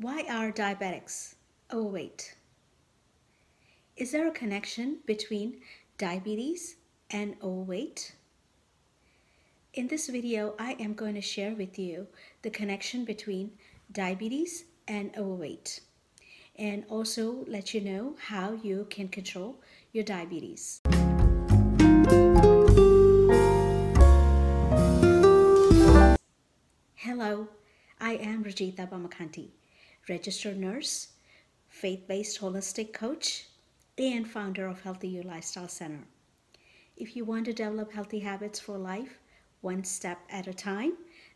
Why are diabetics overweight? Is there a connection between diabetes and overweight? In this video, I am going to share with you the connection between diabetes and overweight, and also let you know how you can control your diabetes. Hello, I am Rajitha Bommakanti, registered nurse, faith-based holistic coach, and founder of Healthy You Lifestyle Center. If you want to develop healthy habits for life, one step at a time,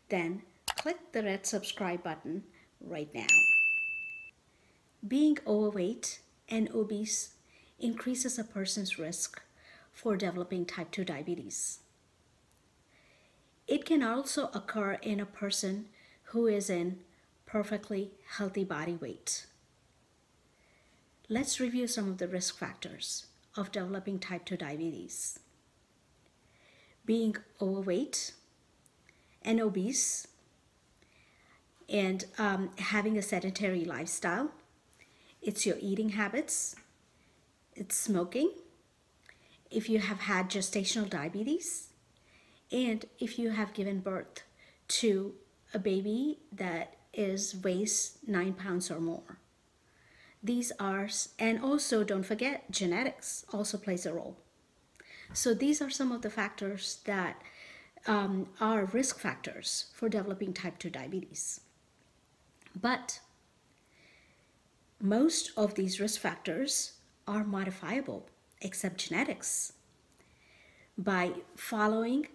then click the red subscribe button right now. Being overweight and obese increases a person's risk for developing type 2 diabetes. It can also occur in a person who is in perfectly healthy body weight. Let's review some of the risk factors of developing type 2 diabetes. Being overweight and obese and having a sedentary lifestyle. It's your eating habits. It's smoking. If you have had gestational diabetes, and if you have given birth to a baby that weighs 9 pounds or more. These are, and also don't forget, genetics also plays a role. So these are some of the factors that are risk factors for developing type 2 diabetes. But most of these risk factors are modifiable, except genetics. By following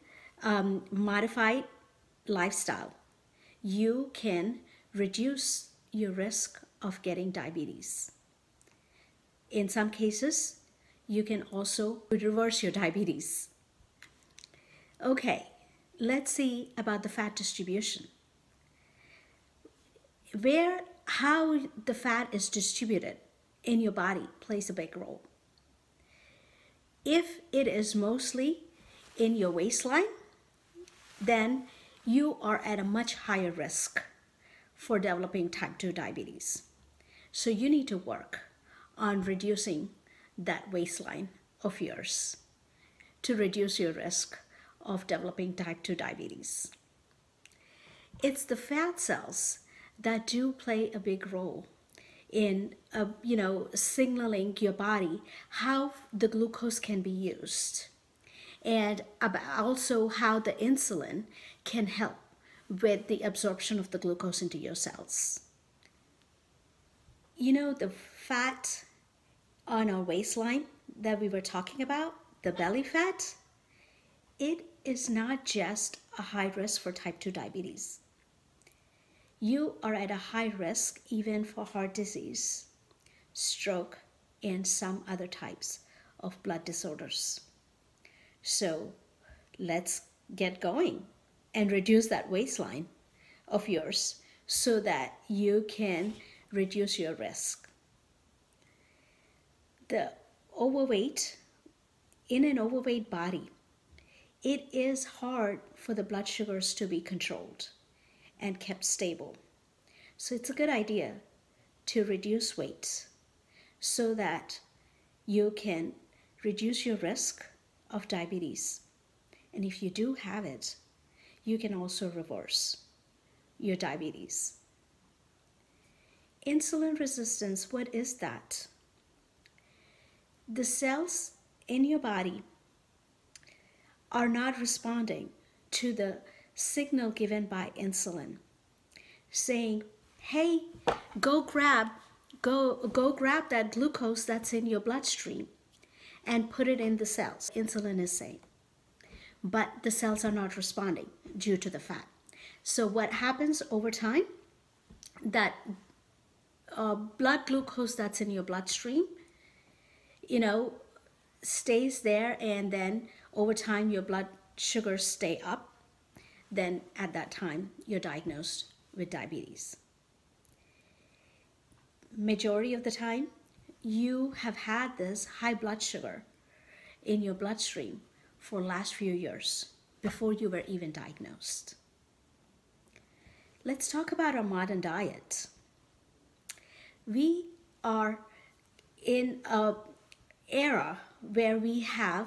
modified lifestyle, you can reduce your risk of getting diabetes. In some cases, you can also reverse your diabetes. Okay, let's see about the fat distribution. How the fat is distributed in your body plays a big role. If it is mostly in your waistline, then you are at a much higher risk for developing type 2 diabetes. So you need to work on reducing that waistline of yours to reduce your risk of developing type 2 diabetes. It's the fat cells that do play a big role in signaling your body how the glucose can be used, and also how the insulin can help with the absorption of the glucose into your cells. You know, the fat on our waistline that we were talking about, the belly fat, it is not just a high risk for type 2 diabetes. You are at a high risk even for heart disease, stroke, and some other types of blood disorders. So let's get going and reduce that waistline of yours so that you can reduce your risk. The overweight, in an overweight body, it is hard for the blood sugars to be controlled and kept stable. So it's a good idea to reduce weight so that you can reduce your risk of diabetes. And if you do have it, you can also reverse your diabetes. Insulin resistance, what is that? The cells in your body are not responding to the signal given by insulin, saying, hey, go grab that glucose that's in your bloodstream and put it in the cells, insulin is saying. But the cells are not responding due to the fat. So what happens over time, that blood glucose that's in your bloodstream, stays there, and then over time your blood sugars stay up. Then at that time, you're diagnosed with diabetes. Majority of the time, you have had this high blood sugar in your bloodstream for the last few years before you were even diagnosed. Let's talk about our modern diet. We are in a era where we have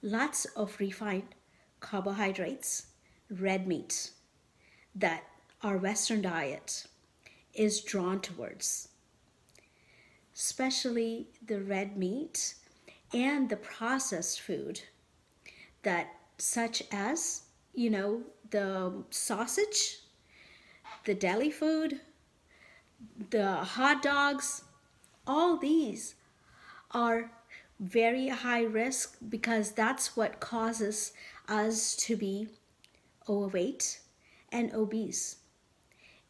lots of refined carbohydrates, red meat that our Western diet is drawn towards, especially the red meat and the processed food that such as, the sausage, the deli food, the hot dogs, all these are very high risk because that's what causes us to be overweight and obese.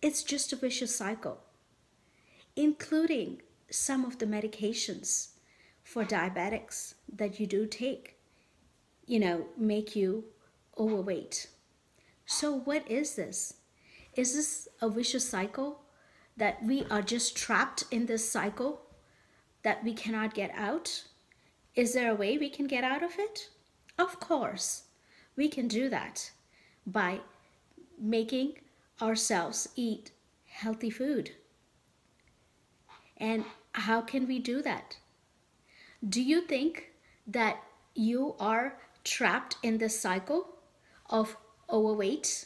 It's just a vicious cycle, including some of the medications for diabetics that you do take, make you overweight. So what is this? Is this a vicious cycle that we are just trapped in this cycle that we cannot get out? Is there a way we can get out of it? Of course, we can do that by making ourselves eat healthy food. And how can we do that? Do you think that you are trapped in this cycle of overweight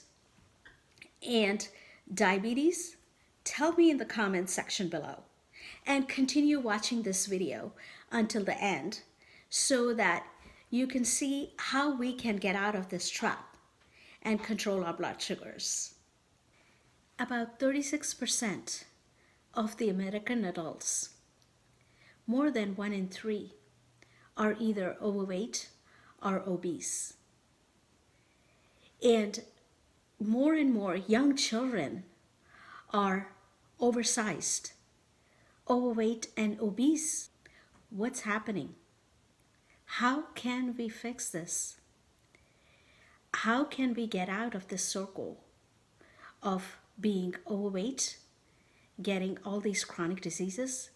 and diabetes? Tell me in the comments section below, and continue watching this video until the end so that you can see how we can get out of this trap and control our blood sugars. About 36% of the American adults, more than 1 in 3, are either overweight or obese. And more young children are oversized, overweight, and obese. What's happening? How can we fix this? How can we get out of this circle of being overweight, getting all these chronic diseases,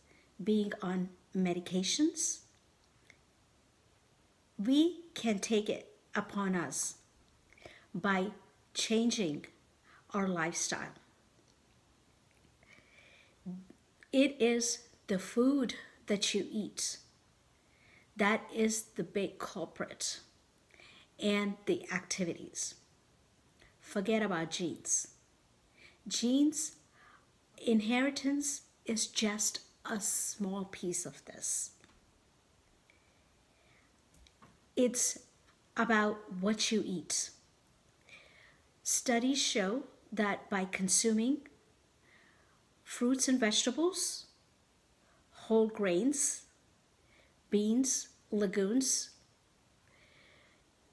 being on medications? We can take it upon us by changing our lifestyle. It is the food that you eat that is the big culprit, and the activities. Forget about genes. Genes, inheritance is just a small piece of this. It's about what you eat. Studies show that by consuming fruits and vegetables, whole grains, beans, legumes,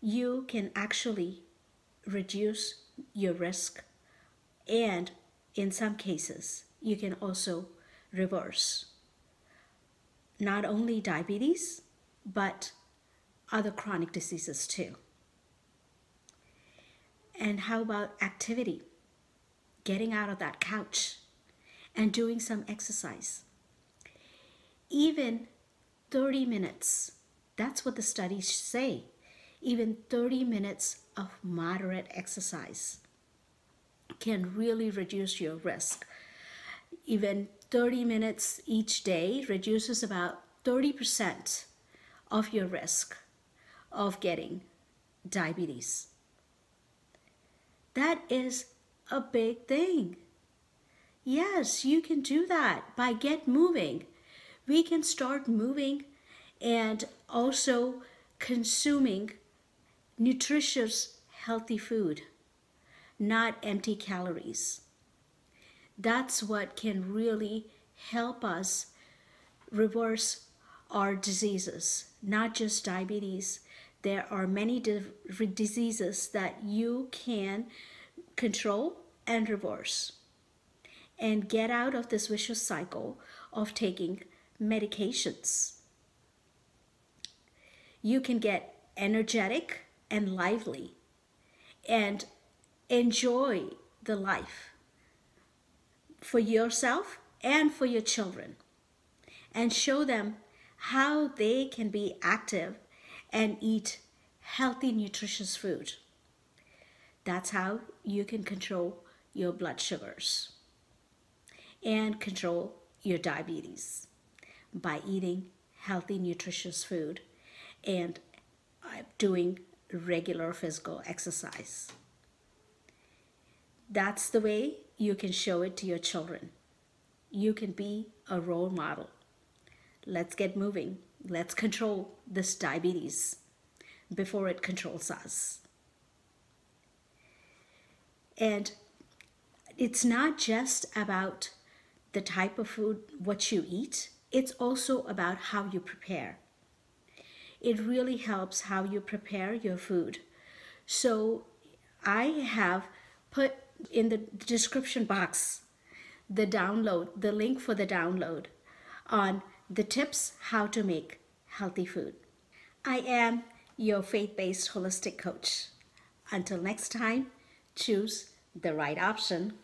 you can actually reduce your risk, and in some cases you can also reverse not only diabetes but other chronic diseases too. And how about activity? Getting out of that couch and doing some exercise. Even 30 minutes, that's what the studies say. Even 30 minutes of moderate exercise can really reduce your risk. Even 30 minutes each day reduces about 30% of your risk of getting diabetes. That is a big thing. Yes, you can do that by get moving. We can start moving and also consuming nutritious, healthy food, not empty calories. That's what can really help us reverse our diseases, not just diabetes. There are many diseases that you can control and reverse and get out of this vicious cycle of taking medications. You can get energetic and lively and enjoy the life for yourself and for your children, and show them how they can be active and eat healthy, nutritious food. That's how you can control your blood sugars and control your diabetes by eating healthy, nutritious food and doing regular physical exercise. That's the way you can show it to your children. You can be a role model. Let's get moving. Let's control this diabetes before it controls us. And it's not just about the type of food, what you eat. It's also about how you prepare. It really helps how you prepare your food. So I have put in the description box the link for the download on the tips how to make healthy food. I am your faith-based holistic coach. Until next time, choose the right option.